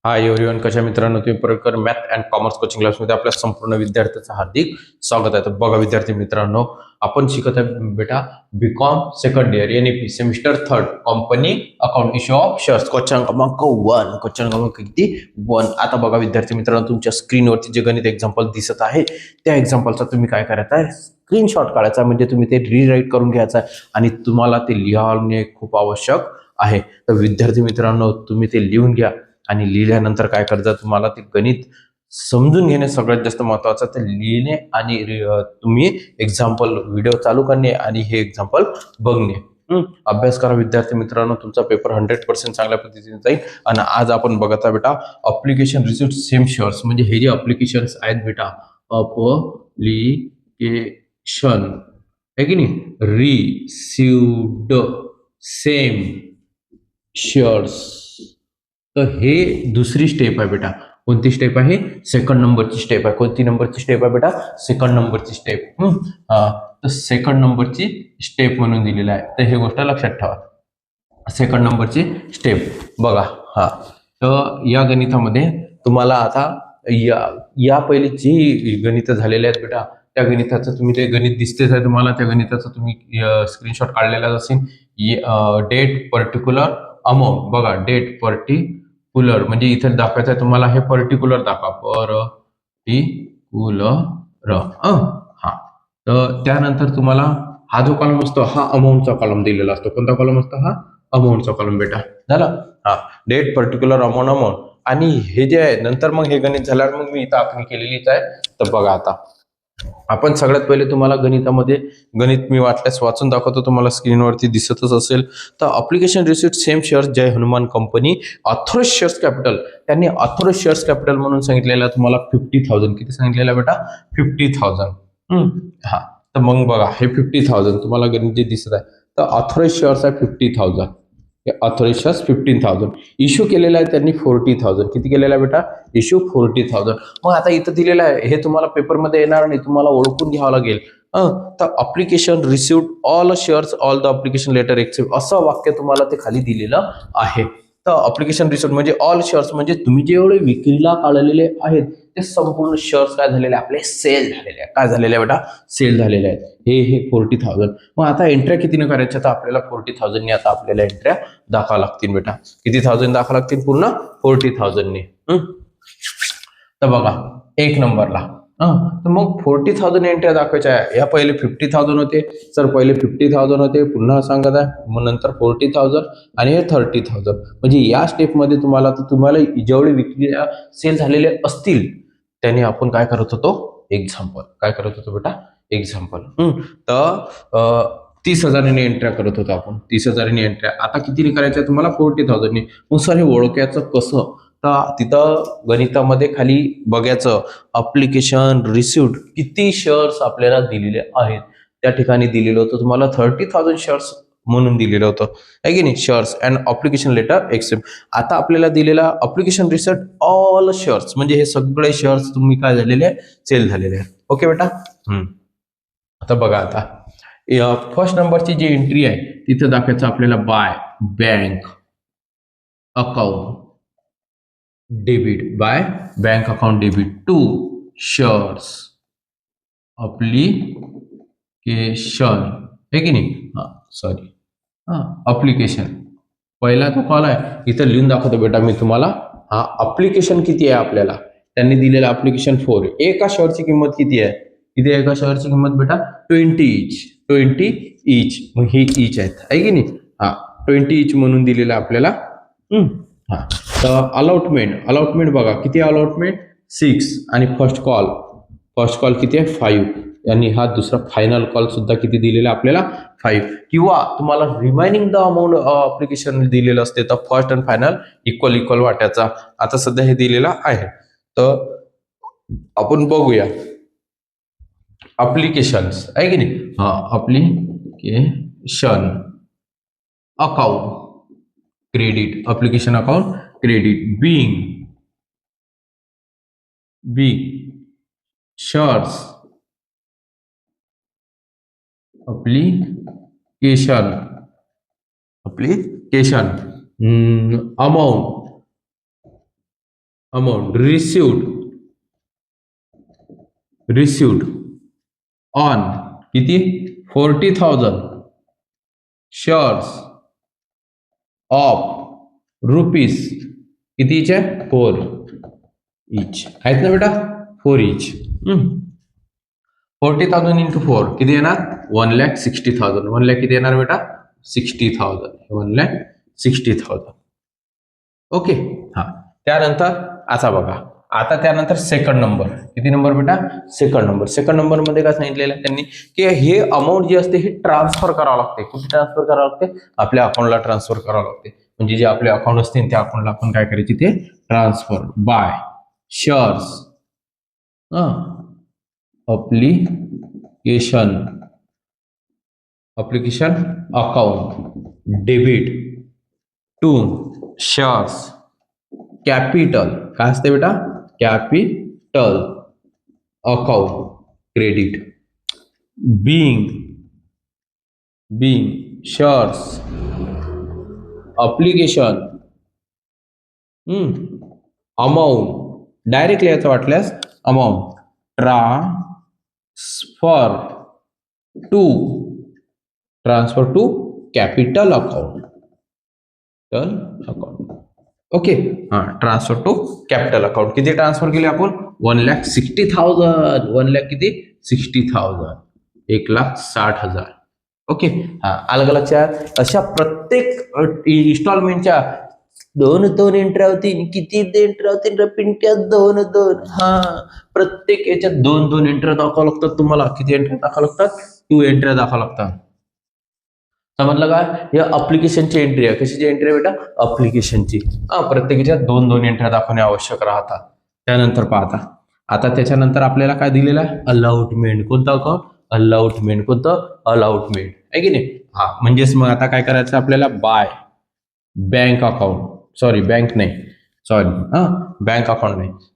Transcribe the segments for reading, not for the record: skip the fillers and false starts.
Hi everyone, कशा मित्रांनो तुम्ही परकर मॅथ अँड कॉमर्स कोचिंग क्लासमध्ये आपल्या संपूर्ण विद्यार्थ्यांचं हार्दिक स्वागत आहे. तर बघा विद्यार्थी मित्रांनो, आपण शिकत आहे बेटा BCom second year NEP semester third company account issue of shares question क्रमांक 1. क्वेश्चन क्रमांक किती 1. आता बघा विद्यार्थी मित्रांनो, तुमच्या स्क्रीनवरती जे गणित एक्झाम्पल दिसत आहे त्या एक्झाम्पलचा तुम्ही काय करायचं आहे, स्क्रीनशॉट काढायचा, म्हणजे तुम्ही ते रीराईट करून घ्यायचं आहे आणि तुम्हाला ते लिहिणे खूप आवश्यक आहे. तर विद्यार्थी मित्रांनो, तुम्ही ते लिहून घ्या आणि लिहिल्यानंतर काय करायचं, तुम्हाला ते गणित समजून घेणे सगळ्यात जास्त महत्वाचं. तर लिहिणे आणि तुम्ही एक्झाम्पल व्हिडिओ चालू करणे आणि हे एक्झाम्पल बघणे. अभ्यास करा विद्यार्थी मित्रांनो, तुमचा पेपर 100% चांगल्या पद्धतीने जाईल. आणि आज आपण बघत आहे बेटा अप्लिकेशन रिसिव्ह सेम शेअर्स, म्हणजे हे जे अप्लिकेशन्स आहेत बेटा, अप्लिकेशन आहे की नाही, रिसिव्ड सेम शेअर्स. तर हे दुसरी स्टेप आहे बेटा. कोणती स्टेप आहे? सेकंड नंबरची स्टेप आहे. कोणती नंबरची स्टेप आहे बेटा? सेकंड नंबरची स्टेप. तर सेकंड नंबरची स्टेप म्हणून दिलेलं आहे, तर हे गोष्ट लक्षात ठेवा. सेकंड नंबरची स्टेप बघा. तर या गणितामध्ये तुम्हाला आता या पहिली जी गणितं झालेले आहेत बेटा, त्या गणिताचं तुम्ही ते गणित दिसतेच आहे तुम्हाला, त्या गणिताचं तुम्ही स्क्रीनशॉट काढलेला असेल. डेट पर्टिक्युलर अमाऊंट बघा, डेट पर्टिक्युलर म्हणजे इथे दाखवायचं आहे तुम्हाला, हे पर्टिक्युलर दाखवा, पर्टिक्युलर. हा. तर त्यानंतर तुम्हाला हा जो कॉलम असतो हा अमाऊंटचा कॉलम दिलेला असतो. कोणता कॉलम असतो? हा अमाऊंटचा कॉलम बेटा. झालं. हा, डेट पर्टिक्युलर अमाऊंट. आणि हे जे आहे नंतर मग हे गणित झाल्यावर मग मी इथं आखणी केलेलीच आहे. तर बघा आता आपण सगळ्यात पहिले तुम्हाला गणितामध्ये गणित मी वाटल्यास वाचून दाखवतो, तुम्हाला स्क्रीनवरती दिसतच असेल. तर application received same shares Jai Hanuman company authorise shares capital. त्यांनी ऑथोराइज शेअर्स कॅपिटल म्हणून सांगितलेलं तुम्हाला 50,000. किती सांगितलेलं बेटा? 50,000. हा. तर मग बघा हे 50,000 तुम्हाला गणित जे दिसत आहे, तर ऑथोराइज शेअर्स आहे 50,000. Authorise shares 15,000. इश्यू केलेला आहे त्यांनी 40,000. किती केलेला आहे बेटा? इश्यू 40,000. मग आता इथं दिलेलं आहे, हे तुम्हाला पेपरमध्ये येणार नाही, तुम्हाला ओळखून घ्यावं लागेल. तर application received all shares all the application letter accept, असं वाक्य तुम्हाला ते खाली दिलेलं आहे. तर अप्लिकेशन रिसिव्ड म्हणजे ऑल शेअर्स, म्हणजे तुम्ही जेवढे विक्रीला काढलेले आहेत ते संपूर्ण शेअर्स काय झालेले आपले सेल झालेले आहेत. काय झालेले आहे बेटा? सेल झालेले आहेत. हे 40,000. मग आता एंट्र्या कितीने करायच्या? तर आपल्याला 40,000 ने आता आपल्याला एंट्र्या दाखवा लागतील बेटा. किती थाउजंड दाखवा लागतील? पूर्ण 40,000 ने. तर बघा एक नंबरला तर मग 40,000 एंट्र्या दाखवायच्या आहे. या पहिले 50,000 होते सर, पहिले 50,000 होते, पुन्हा सांगत आहे, मग नंतर 40,000 आणि हे 30,000. म्हणजे या स्टेपमध्ये तुम्हाला जेवढे विक्री सेल झालेले असतील त्याने आपण काय करत होतो? एक्झाम्पल. काय करत होतो बेटा? एक्झाम्पल. तर 30,000 एंट्र्या करत होतो आपण. 30,000 एंट्र्या. आता किती करायच्या तुम्हाला? 40,000. मग सर हे ओळखायचं कसं? तर तिथं गणितामध्ये खाली बघायचं, अप्लिकेशन रिसिव्ड किती शेअर्स आपल्याला दिलेले आहेत. त्या ठिकाणी दिलेलं होतं तुम्हाला 30,000 शेअर्स म्हणून दिलेलं होतं, आहे की नाही? Shares and application letter accept. आता आपल्याला दिलेला अप्लिकेशन रिसिव्ड ऑल शेअर्स, म्हणजे हे सगळे शेअर्स तुम्ही काय झालेले आहे? सेल झालेले आहेत. ओके बेटा. आता बघा, आता फर्स्ट नंबरची जी एंट्री आहे तिथे दाखवायचं आपल्याला by bank account debit, by bank account debit to shares application, है की नाही? सॉरी, अप्लिकेशन पहिला तो कॉल आहे, इथं लिहून दाखवतो बेटा मी तुम्हाला. अप्लिकेशन किती आहे आपल्याला? त्यांनी दिलेलं अप्लिकेशन 4. एका शेअरची किंमत किती आहे? किती आहे एका शेअरची किंमत बेटा? 20 इच. 20 इच. मग हे इच आहेत, आहे की नाही? 20 इच म्हणून दिलेलं आपल्याला. तर अलॉटमेंट बघा, किती अलॉटमेंट? 6. आणि फर्स्ट कॉल किती आहे? 5. आणि हा दुसरा फायनल कॉल सुद्धा किती दिलेला आपल्याला? 5. किंवा तुम्हाला रिमाइनिंग द अमाऊंट अप्लिकेशन दिलेलं असते, तर फर्स्ट अँड फायनल इक्वल वाट्याचा. आता सध्या हे दिलेलं आहे. तर आपण बघूया अप्लिकेशन्स, आहे की नाही? Application account credit, application account credit being shares application amount amount received on किती 40,000 शेअर्स ऑफ रुपीज कितीचे 4 इच आहेत ना बेटा 4 इच 40,000 इंटू 4 किती येणार 1,60,000 1 लाख किती येणार बेटा 60,000 1,60,000 ओके हा त्यानंतर आता बघा आता त्यानंतर सेकंड नंबर किती नंबर बेटा सेकंड नंबर मध्ये काय सांगितलेलं आहे त्यांनी की हे अमाऊंट जी असते ही ट्रान्सफर करावं लागते कुठे ट्रान्सफर करावं लागते आपल्या अकाउंटला ट्रान्सफर करावं लागते म्हणजे जे आपले अकाउंट असते त्या अकाउंटला आपण काय करायचे ते transfer by shares application account debit to shares capital काय असते बेटा capital account credit being shares application amount directly याचं वाटल्यास amount transfer to capital account okay हा ट्रान्सफर टू कॅपिटल अकाउंट किती ट्रान्सफर केले आपण 1,60,000 1 लाख किती 60,000 1,60,000 ओके हा अलग लक्षात अशा प्रत्येक इन्स्टॉलमेंटच्या दोन एंट्री होतील किती एंट्री होतील पिंट्या दोन हा प्रत्येक याच्यात दोन एंट्री दाखवावं लागतात तुम्हाला किती एंट्री दाखवावं लागतात 2 एंट्री दाखवावं लागतात समजलं का हे अप्लिकेशनची एंट्री आहे कशाची एंट्री आहे बेटा अप्लिकेशनची प्रत्येकाच्या दोन एंट्री दाखवणे आवश्यक राहतात त्यानंतर पाहता आता त्याच्यानंतर आपल्याला काय दिलेलं आहे अलाउटमेंट कोणतं अकाउंट कोणतं अलाउटमेंट आहे की नाही हा म्हणजेच मग आता काय करायचं आपल्याला बाय बँक अकाउंट नाही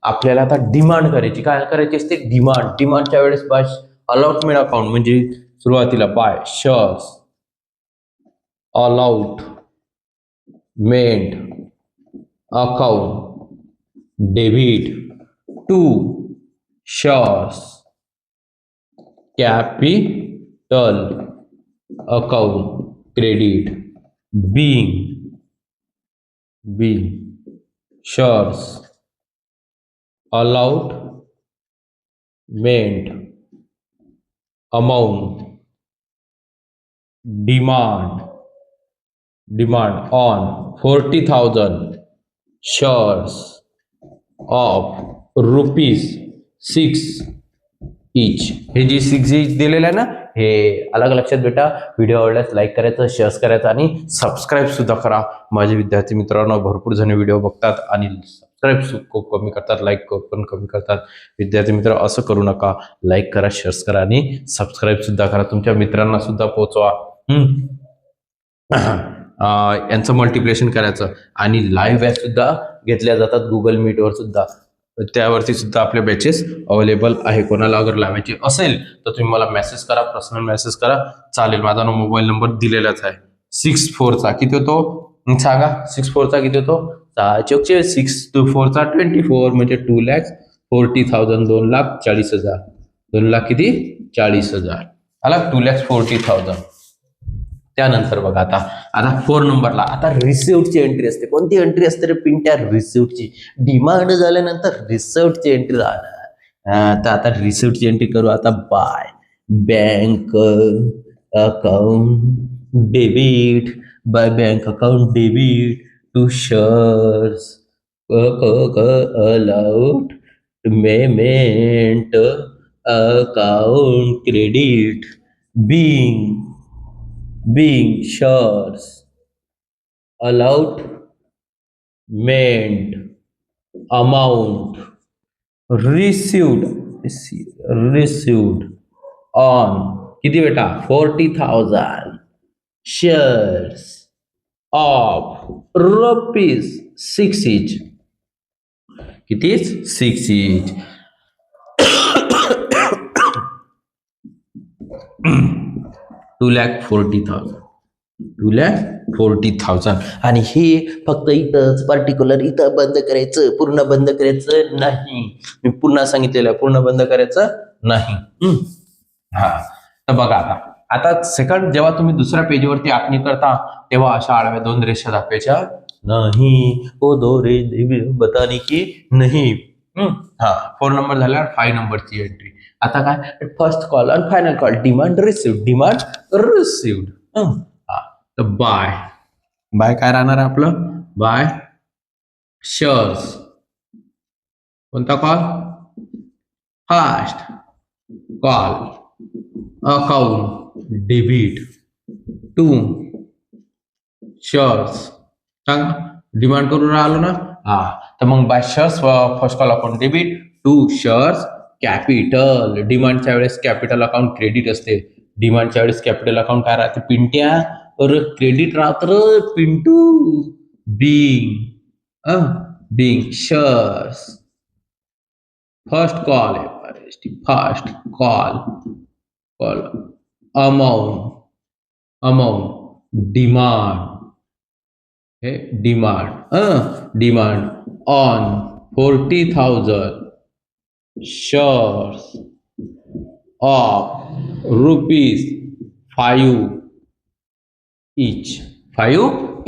आपल्याला आता डिमांड करायची काय करायची असते डिमांडच्या वेळेस बाय अलॉटमेंट अकाउंट म्हणजे सुरुवातीला by shares allotment account debit to shares capital account credit being shares allotment amount demand on 40,000 shares of ₹6 each हे जी 6 इच दिलेलं आहे ना हे अलग लक्षात बेटा व्हिडिओ आवडल्यास लाईक करायचं शेअर करायचं आणि सबस्क्राईब सुद्धा करा माझे विद्यार्थी मित्रांनो भरपूर जण व्हिडिओ बघतात आणि सबस्क्राईब खूप कमी करतात लाईक पण कमी करतात विद्यार्थी मित्र असं करू नका लाईक करा शेअर करा आणि सबस्क्राईब सुद्धा करा तुमच्या मित्रांना सुद्धा पोहोचवा यांचं मल्टिप्लिकेशन करायचं आणि लाईव्ह बॅच सुद्धा घेतल्या जातात गुगल मीटवर सुद्धा त्यावरती सुद्धा आपले बॅचेस अवेलेबल आहे कोणाला अगर लावायची असेल तर तुम्ही मला मेसेज करा पर्सनल मेसेज करा चालेल माझा मोबाईल नंबर दिलेलाच आहे 64चा किती होतो सांगा 64चा किती होतो 6 6 2 4चा 24 म्हणजे 2,40,000 2,40,000 2 लाख किती 40,000 आला 2,40,000 त्यानंतर बघा आता 4 नंबरला आता रिसिव्हची एंट्री असते कोणती एंट्री असते रे पिंट्या रिसिव्हची डिमांड झाल्यानंतर रिसिव्हची एंट्री राहणार तर आता रिसिव्हची एंट्री करू आता by bank account debit to shares allotment account credit being shares allotment amount received on किती बेटा 40,000 shares of ₹6 each किती 6 each 2,40,000 2,40,000. आणि हे फक्त इथंच पर्टिक्युलर इथं बंद करायचं, पूर्ण बंद करायचं नाही. मी पुन्हा सांगितलेलं आहे, पूर्ण बंद करायचं नाही. हा, तर बघा आता सेकंड जेव्हा तुम्ही दुसऱ्या पेजवरती आखणी करता तेव्हा अशा आडव्या 2 रेषा दाखवायच्या नाही. ओ दो रे बताने की नाही. हा, 4 नंबर झाल्यावर 5 नंबरची एंट्री. आता काय, फर्स्ट कॉल आणि फायनल कॉल, डिमांड रिसिव्ड. हा, तर बाय काय राहणार आहे आपलं, बाय शेअर्स. कोणता call, first call account debit to shares. सांगा, डिमांड करून राहिलो ना. हा, तर मग by shares first call account debit to shares capital. डिमांडच्या वेळेस कॅपिटल अकाउंट क्रेडिट असते. डिमांडच्या वेळेस कॅपिटल अकाउंट काय राहते, पिंट्या, और क्रेडिट राहत र पिंटू. बिंग शेअर्स फर्स्ट कॉल आहे, first call amount demand on 40,000 shares of ₹5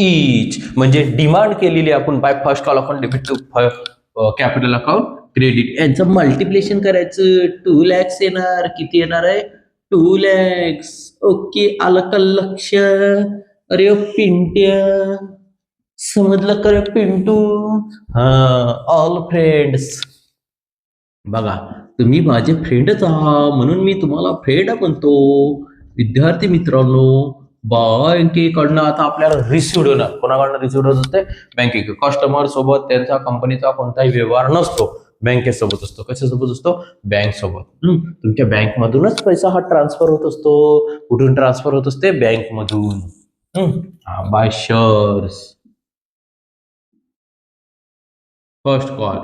each. म्हणजे डिमांड केलेली आपण by first call account debit to capital account credit, यांचं मल्टिप्लिकेशन करायचं. 2 lakhs येणार. किती येणार आहे, 2 lakhs. ओके, आलं का लक्ष. अरे पिंट्या, समजलं का रे पिंटू. हा, ऑल फ्रेंड्स, बघा तुम्ही माझे फ्रेंडच आहात म्हणून मी तुम्हाला फ्रेंड म्हणतो. विद्यार्थी मित्रांनो, बँकेकडनं आता आपल्याला रिसिव्ड होणार. कोणाकडनं रिसिव्ड होत असते, बँके. कस्टमर सोबत त्यांचा कंपनीचा कोणताही व्यवहार नसतो, बँकेसोबत असतो. कशासोबत असतो, बँक सोबत. तुमच्या बँकमधूनच पैसा हा ट्रान्सफर होत असतो. कुठून ट्रान्सफर होत असते, बँकमधून. बाय शेअर्स फर्स्ट कॉल,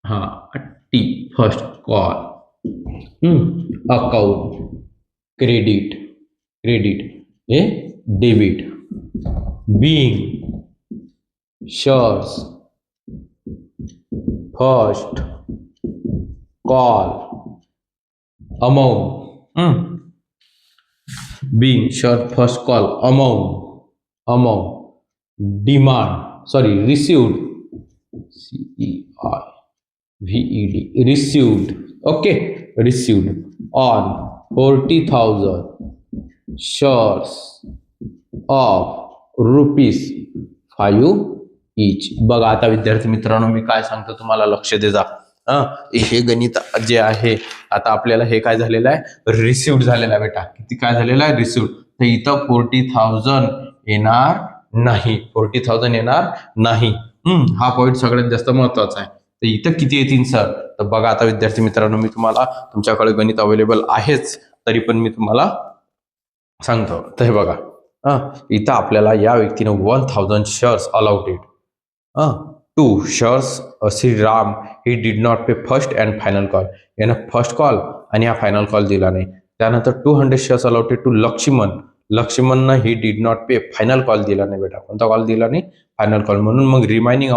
हा टी फर्स्ट कॉल अकाउंट क्रेडिट हे debit. Being shares first call amount. Being shares first call amount received received on 40,000 shares of ₹5 each. बघा आता विद्यार्थी मित्रांनो, मी काय सांगतो तुम्हाला, लक्ष दे जा. हे गणित जे आहे, आता आपल्याला हे काय झालेलं आहे, रिसिव्ड झालेलं आहे बेटा. किती काय झालेलं आहे, रिसिव्ड. तर इथं 40,000 येणार नाही, 40,000 येणार नाही. हा पॉईंट सगळ्यात जास्त महत्वाचा आहे. तर इथं किती येतील सर, तर बघा आता विद्यार्थी मित्रांनो, मी तुम्हाला, तुमच्याकडे गणित अवेलेबल आहेच तरी पण मी तुम्हाला सांगतो. तर हे बघा, इथं आपल्याला या व्यक्तीनं 1,000 shares allotted to shares Shriram. He did not pay first and final call. यानं फर्स्ट कॉल आणि हा फायनल कॉल दिला नाही. त्यानंतर 200 शेअर्स अलॉटेड टू लक्ष्मणनं he did not pay final call दिला नाही बेटा. कोणता कॉल दिला नाही, फायनल कॉल. म्हणून मग रिमाइनिंग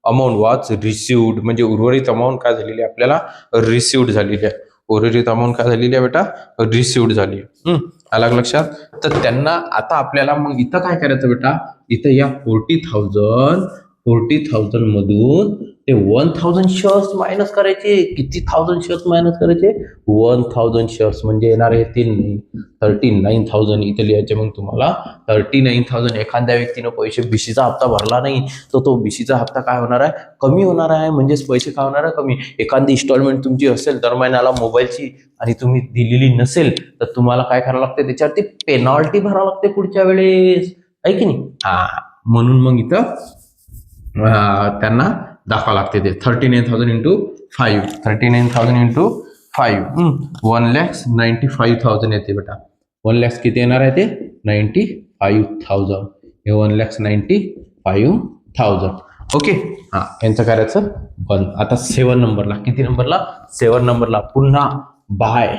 अमाऊंट वॉज रिसिव्ड. म्हणजे उर्वरित अमाऊंट काय झालेली आहे, आपल्याला रिसिव्ड झालेली आहे. उर्वरित अमाऊंट काय झालेली आहे बेटा, रिसिव्ड झाली आहे. अलग लक्षात. तर त्यांना आता आपल्याला मग इथं काय करायचं बेटा, इथं या 40,000 मधून ते 1,000 शेअर्स मायनस करायचे. किती 1,000 शेअर्स मायनस करायचे, 1,000 शेअर्स. म्हणजे येणार आहे 39,000. इथे लिहायचे मग तुम्हाला 39,000. एखाद्या व्यक्तीनं पैसे बीसीचा हप्ता भरला नाही तर तो बीसीचा हप्ता काय होणार आहे, कमी होणार आहे. म्हणजेच पैसे काय होणार आहे, कमी. एखादी इन्स्टॉलमेंट तुमची असेल दर महिन्याला मोबाईलची आणि तुम्ही दिलेली नसेल तर तुम्हाला काय करावं लागते, त्याच्यावरती पेनॉल्टी भरावं लागते पुढच्या वेळेस, आहे की नाही. म्हणून मग इथं त्यांना दाखवा लागते ते 39,000 इंटू 5. 39,000 इंटू 5 1,95,000 येते बेटा. 1 lakhs किती येणार आहे ते, 95,000. हे 1,95,000. ओके, यांचं करायचं बंद. आता 7 नंबरला, किती नंबरला, 7 नंबरला पुन्हा by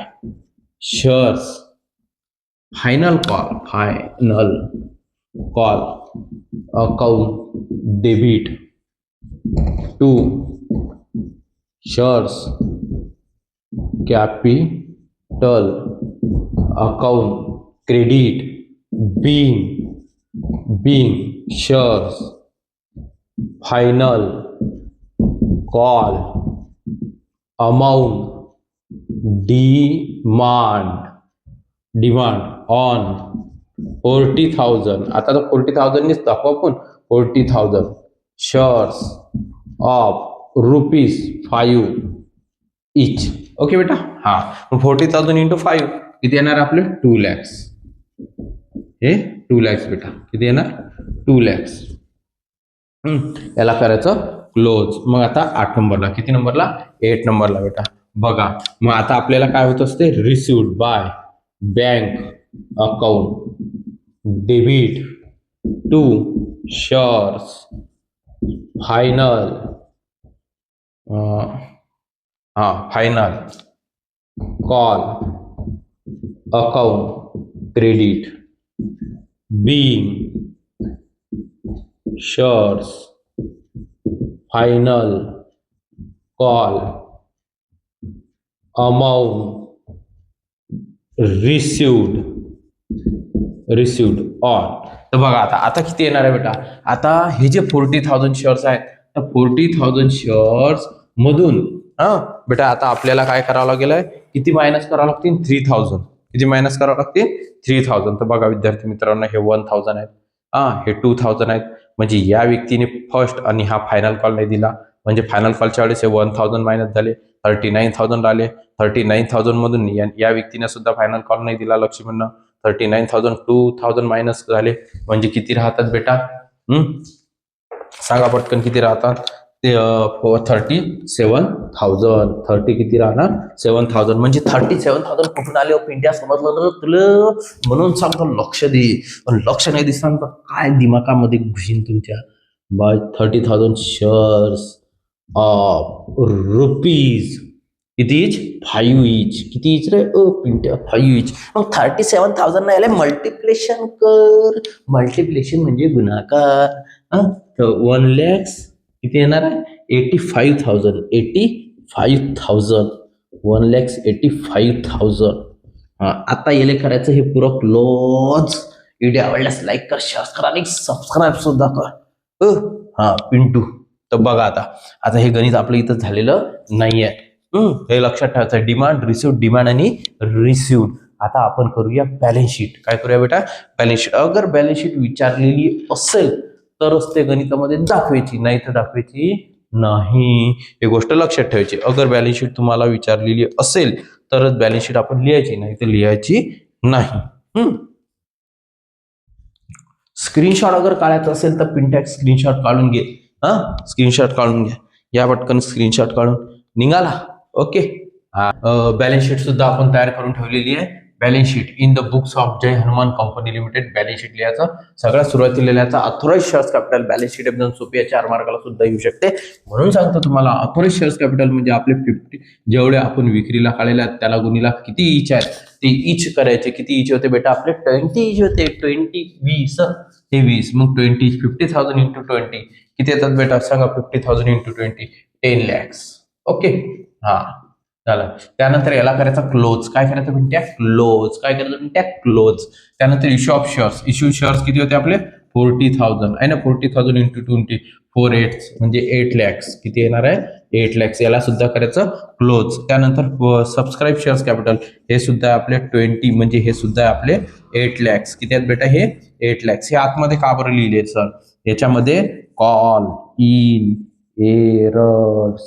shares final call account debit to shares capital account credit being shares final call amount demand on 40,000. आता तर 40,000 नीच दाखवू आपण 40,000 shares of ₹5 each. ओके बेटा. हा 40,000 इंटू 5 किती येणार आपले 2 lakhs. हे 2 lakhs बेटा. किती येणार 2 lakhs. याला करायचं क्लोज. मग आता 8 नंबरला किती नंबरला 8 नंबरला बेटा बघा. मग आता आपल्याला काय होत असते received by bank account debit to shares final final call account credit being shares final call amount received on. तर बघा आता किती येणार आहे बेटा. आता हे जे 40,000 शेअर्स आहेत तर 40,000 शेअर्स मधून बेटा आता आपल्याला काय करावं लागेल किती मायनस करावं लागतील 3,000. किती मायनस करावं लागतील 3,000. तर बघा विद्यार्थी मित्रांनो हे 1,000 आहेत हे 2,000 आहेत. म्हणजे या व्यक्तीने फर्स्ट आणि हा फायनल कॉल नाही दिला म्हणजे फायनल कॉलच्या वेळेस हे 1,000 मायनस झाले 39,000 आले. 39,000 मधून या व्यक्तीने सुद्धा फायनल कॉल नाही दिला लक्ष्मींना 39,000 2,000 मायनस झाले म्हणजे किती राहतात बेटा सांगा पटकन किती राहतात ते 37,000. 30 किती राहणार 7,000 म्हणजे 37,000 कुठून आले पिंट्या समजलं तुला म्हणून सांगतो लक्ष दे. पण लक्ष नाही दिसणार तर काय दिमागामध्ये घुसीन तुमच्या बाय 30,000 शेअर्स ऑफ रुपीज किती इच 5 इच. किती इच रे पिंट्या 5 इच. मग 37,000 नाही आले मल्टिप्लेशन कर. मल्टिप्लेशन म्हणजे गुणाकार. तर 1 lakhs किती येणार आहे 85,000. 85,000 1 lakhs 85,000. आता येले करायचं हे पुरं क्लोज. व्हिडिओ आवडल्यास लाईक कर शेअर कर आणि सबस्क्राईब सुद्धा कर. पिंटू. तर बघा आता हे गणित आपलं इथं झालेलं नाहीये. हे लक्षात ठेवायचं डिमांड आणि रिसिव्ड. आता आपण करूया बॅलन्स शीट. काय करूया बेटा बॅलन्स शीट. अगर बॅलन्स शीट विचारलेली असेल तरच ते गणितामध्ये दाखवायची नाही तर दाखवायची नाही. ही गोष्ट लक्षात ठेवायची. अगर बॅलन्स शीट तुम्हाला विचारलेली असेल तरच बॅलन्स शीट आपण लिहायची नाही तर लिहायची नाही. स्क्रीनशॉट अगर काढायचं असेल तर पिंटॅक स्क्रीनशॉट काढून घे. स्क्रीनशॉट काढून घ्या. या पटकन स्क्रीनशॉट काढून निघाला. ओके. बॅलन्स शीट सुद्धा आपण तयार करून ठेवलेली आहे. Balance sheet in the books of Jai Hanuman company limited. Balance sheet लिहायचं सगळ्यात सुरुवातीला लिहायचा authorise shares capital. Balance sheet एकदम सोपी आहे 4 मार्काला सुद्धा येऊ शकते म्हणून सांगतो तुम्हाला. ऑथोराइज शेअर्स कॅपिटल म्हणजे आपले 50 जेवढे आपण विक्रीला काढलेले आहेत त्याला गुणीला किती इच आहेत ते इच करायचे. किती इच होते बेटा आपले 20 इच होते. 20 20 हे 20 मग 20 50,000 इंटू 20 किती येतात बेटा सांगा 50,000 इंटू 20 10 lakhs. ओके. झालं. त्यानंतर याला करायचा क्लोज. काय करायचं म्हणत्या क्लोज. काय करायचं म्हणत्या क्लोज. त्यानंतर issue of shares. Issue shares किती होते आपले 40,000 आहे ना. 40,000 इंटू 20 4 8 म्हणजे 8 lakhs. किती येणार आहे 8 lakhs. याला सुद्धा करायचं क्लोज. त्यानंतर सबस्क्राईब शेअर्स कॅपिटल हे सुद्धा आपले 20 म्हणजे हे सुद्धा आपले 8 lakhs. किती आहेत बेटा हे 8 lakhs. हे आतमध्ये का बरं लिहिले सर याच्यामध्ये कॉल इन एरर्स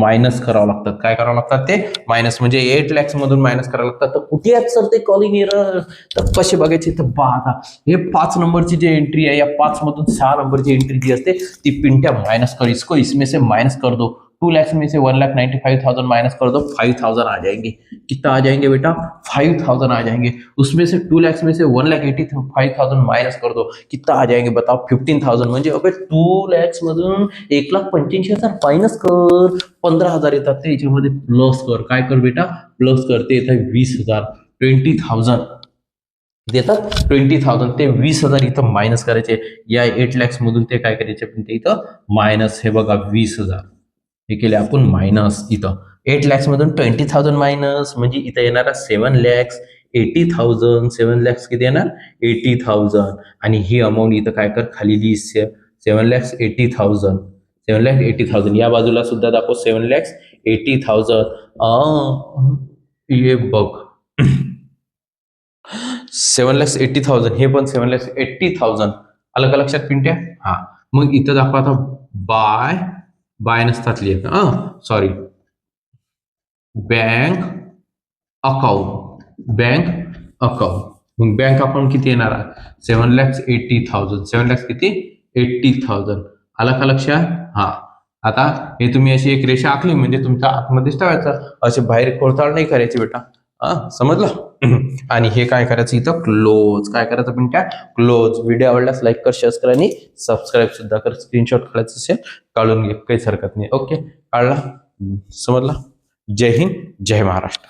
मायनस करावं लागतात. काय करावं लागतात ते मायनस म्हणजे 8 lakhs मधून मायनस करावं लागतात. तर कुठे आहेत सर ते कॉलिंग एरर तर कसे बघायचे तर बघा हे 5 नंबरची जी एंट्री आहे या 5 मधून 6 नंबरची एंट्री जी असते ती पिंट्या मायनस कर. इसको इसमें से मायनस कर दो. 2 lakhs में से 1,95,000 माइनस कर दो 5,000 आ जाएंगे. कितना आ जाएंगे बेटा 5,000 आ जाएंगे. उसमें से 2 lakhs में से 1,85,000 माइनस कर दो कितना आ जाएंगे बताओ 15,000. म्हणजे अबे 2 lakhs मधून 1,85,000 मायनस कर 15,000 येतात ते याच्यामध्ये प्लस कर. काय कर बेटा प्लस कर ते येतात 20,000 20,000 देतात 20,000 ते 20,000 इथं मायनस करायचे. या 8 lakhs मधून ते काय करायचे पण ते इथं मायनस. हे बघा 20,000 हे केले आपण मायनस. इथं 8 lakhs मधून 20,000 मायनस म्हणजे इथं येणारा 7,80,000. 7 lakhs किती येणार 80,000. आणि ही अमाऊंट इथं काय कर खाली लिही 7,80,000. 7,80,000 या बाजूला सुद्धा दाखव 7,80,000. ये बघ 7,80,000 हे पण 7,80,000. आलं का लक्षात पिंट्या? हा मग इथं दाखवा आता बाय नसतात लिहित सॉरी बँक अकाउंट. मग बँक अकाउंट किती येणार 7,80,000. 7 lakhs किती 80,000. आला का लक्षात? हा आता हे तुम्ही अशी एक रेषा आखली म्हणजे तुमच्या आतमध्येच ठेवायचं. असे बाहेर खोडताळ नाही करायची बेटा. समजलं? आणि हे काय करायचं इथं क्लोज. काय करायचं पण त्या क्लोज. व्हिडिओ आवडल्यास लाईक कर, शेअर कर आणि सबस्क्राईब सुद्धा कर. स्क्रीनशॉट काढायचं असेल काढून घे, काहीच हरकत नाही. ओके काढला समजला. जय हिंद जय महाराष्ट्र.